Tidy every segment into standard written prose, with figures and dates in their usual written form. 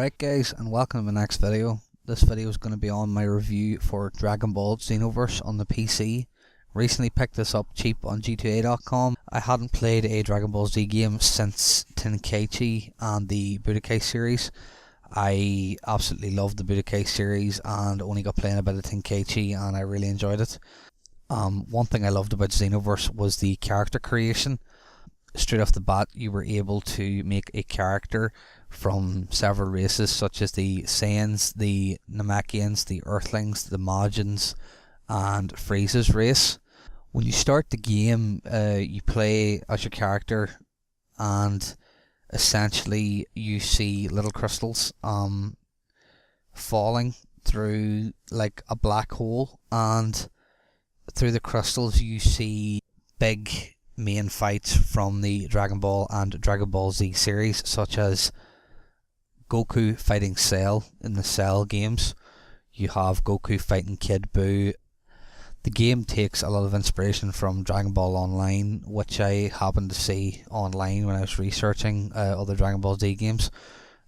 Alright guys, and welcome to the next video. This video is going to be on my review for Dragonball XenoVerse on the PC. Recently picked this up cheap on G2A.com. I hadn't played a Dragon Ball Z game since Tenkaichi and the Budokai series. I absolutely loved the Budokai series and only got playing a bit of Tenkaichi and I really enjoyed it. One thing I loved about XenoVerse was the character creation. Straight off the bat, you were able to make a character from several races such as the Saiyans, the Namekians, the Earthlings, the Majins and Frieza's race. When you start the game, you play as your character and essentially you see little crystals falling through like a black hole, and through the crystals you see big main fights from the Dragon Ball and Dragon Ball Z series, such as Goku fighting Cell in the Cell games. You have Goku fighting Kid Buu. The game takes a lot of inspiration from Dragon Ball Online, which I happened to see online when I was researching other Dragon Ball Z games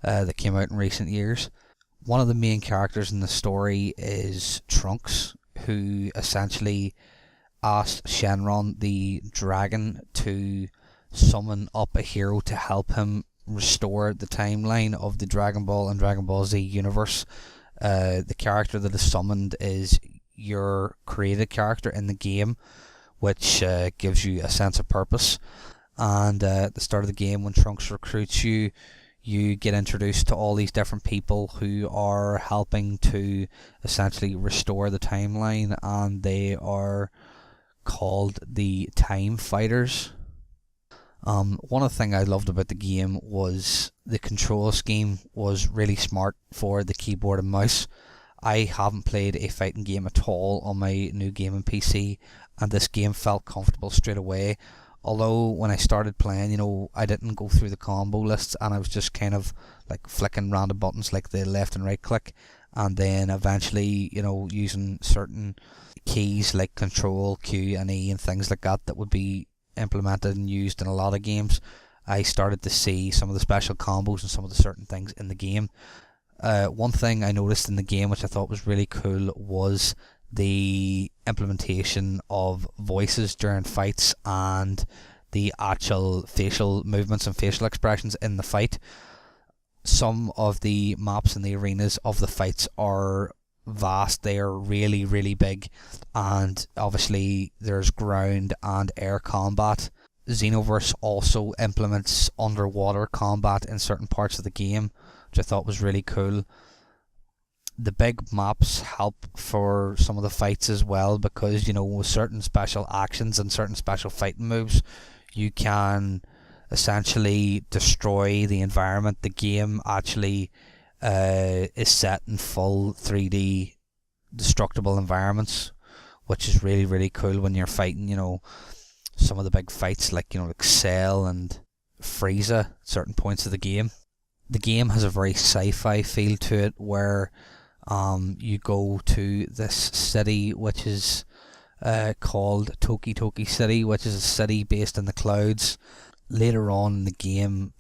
that came out in recent years. One of the main characters in the story is Trunks, who essentially asked Shenron the dragon to summon up a hero to help him restore the timeline of the Dragon Ball and Dragon Ball Z universe. The character that is summoned is your created character in the game, which gives you a sense of purpose. And at the start of the game, when Trunks recruits you, you get introduced to all these different people who are helping to essentially restore the timeline, and they are called the Time Fighters. One of the things I loved about the game was the control scheme was really smart for the keyboard and mouse. I haven't played a fighting game at all on my new gaming PC, and this game felt comfortable straight away. Although when I started playing, I didn't go through the combo lists and I was just kind of like flicking random buttons like the left and right click, and then eventually, using certain keys like Control, Q and E and things like that would be implemented and used in a lot of games. I started to see some of the special combos and some of the certain things in the game. One thing I noticed in the game which I thought was really cool was the implementation of voices during fights and the actual facial movements and facial expressions in the fight. Some of the maps and the arenas of the fights are vast. They are really, really big, and obviously there's ground and air combat. XenoVerse also implements underwater combat in certain parts of the game, which I thought was really cool. The big maps help for some of the fights as well, because with certain special actions and certain special fighting moves you can essentially destroy the environment. The game actually is set in full 3D destructible environments, which is really, really cool when you're fighting some of the big fights like like Cell and Frieza at certain points of the game. The game has a very sci-fi feel to it, where you go to this city which is called Toki Toki City, which is a city based in the clouds. Later on in the game,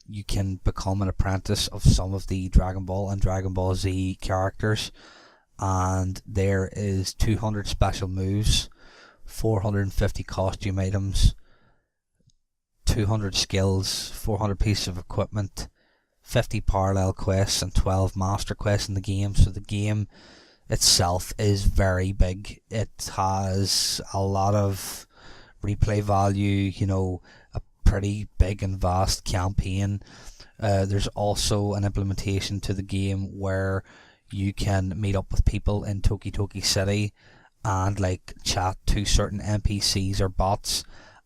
you can become an apprentice of some of the Dragon Ball and Dragon Ball Z characters, and there is 200 special moves, 450 costume items, 200 skills, 400 pieces of equipment, 50 parallel quests and 12 master quests in the game. So the game itself is very big. It has a lot of replay value, a pretty big and vast campaign. There's also an implementation to the game where you can meet up with people in Toki Toki City and chat to certain NPCs or bots,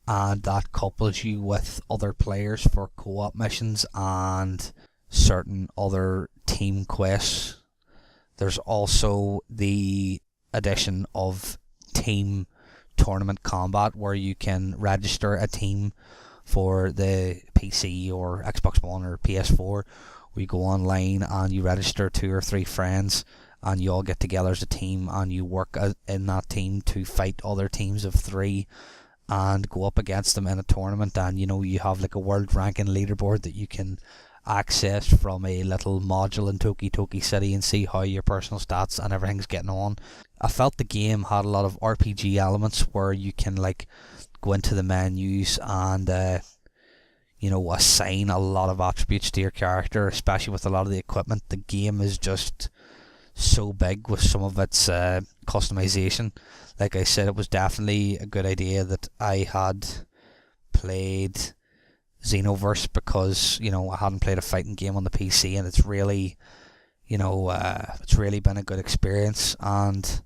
and that couples you with other players for co-op missions and certain other team quests. There's also the addition of team tournament combat, where you can register a team for the PC or Xbox One or PS4. We go online and you register 2 or 3 friends and you all get together as a team and you work in that team to fight other teams of 3 and go up against them in a tournament. And you have like a world ranking leaderboard that you can access from a little module in Toki Toki City and see how your personal stats and everything's getting on. I felt the game had a lot of RPG elements where you can like go into the menus and assign a lot of attributes to your character, especially with a lot of the equipment. The game is just so big with some of its customization. Like I said, it was definitely a good idea that I had played XenoVerse, because I hadn't played a fighting game on the PC, and it's really been a good experience, and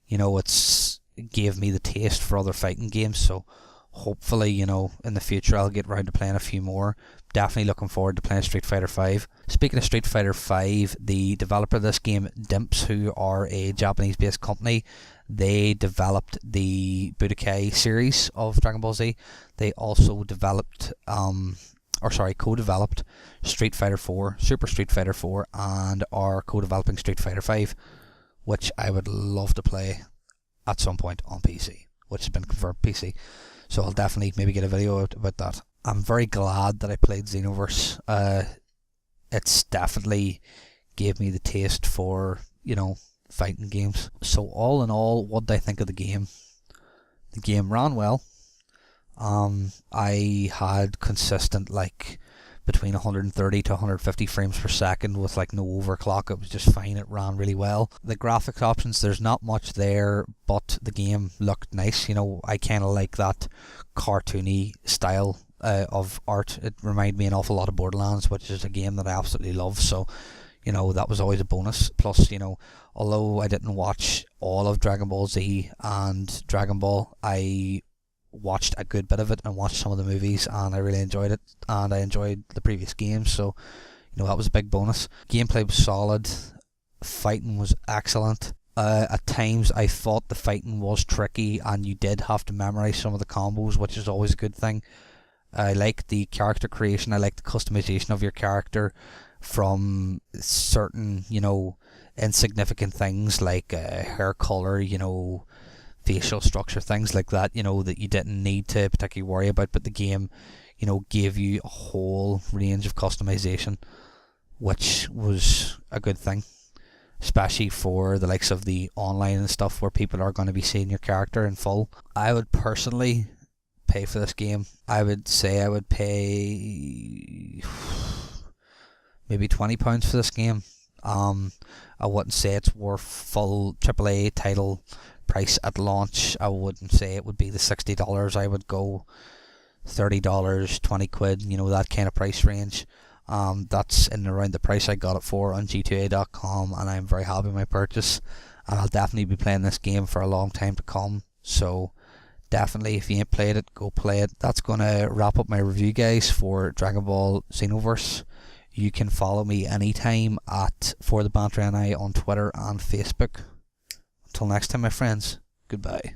it gave me the taste for other fighting games. So hopefully, in the future I'll get around to playing a few more. Definitely looking forward to playing Street Fighter 5. Speaking of Street Fighter 5, the developer of this game, Dimps, who are a Japanese-based company, they developed the Budokai series of Dragon Ball Z. They also co-developed Street Fighter 4, Super Street Fighter 4, and are co-developing Street Fighter 5, which I would love to play at some point on PC, which has been confirmed PC. So I'll definitely maybe get a video out about that. I'm very glad that I played XenoVerse. It's definitely gave me the taste for, fighting games. So all in all, what did I think of the game? The game ran well. I had consistent between 130 to 150 frames per second with no overclock. It was just fine. It ran really well. The graphics options, there's not much there, but the game looked nice. I kind of like that cartoony style of art. It reminded me an awful lot of Borderlands, which is a game that I absolutely love. So that was always a bonus. Plus, although I didn't watch all of Dragon Ball Z and Dragon Ball, I watched a good bit of it and watched some of the movies, and I really enjoyed it, and I enjoyed the previous games, so that was a big bonus. Gameplay was solid, fighting was excellent. At times I thought the fighting was tricky and you did have to memorize some of the combos, which is always a good thing. I like the character creation, I like the customization of your character, from certain insignificant things like hair color, facial structure, things like that, that you didn't need to particularly worry about, but the game, gave you a whole range of customization, which was a good thing, especially for the likes of the online and stuff where people are going to be seeing your character in full. I would personally pay for this game. I would say I would pay maybe £20 for this game. I wouldn't say it's worth full AAA title price at launch. I wouldn't say it would be the $60. I would go $30, 20 quid, that kind of price range. That's in around the price I got it for on G2A.com, and I'm very happy with my purchase, and I'll definitely be playing this game for a long time to come. So definitely, if you ain't played it, go play it. That's going to wrap up my review, guys, for Dragon Ball XenoVerse. You can follow me anytime at For The Banter NI on Twitter and Facebook. Until next time, my friends, goodbye.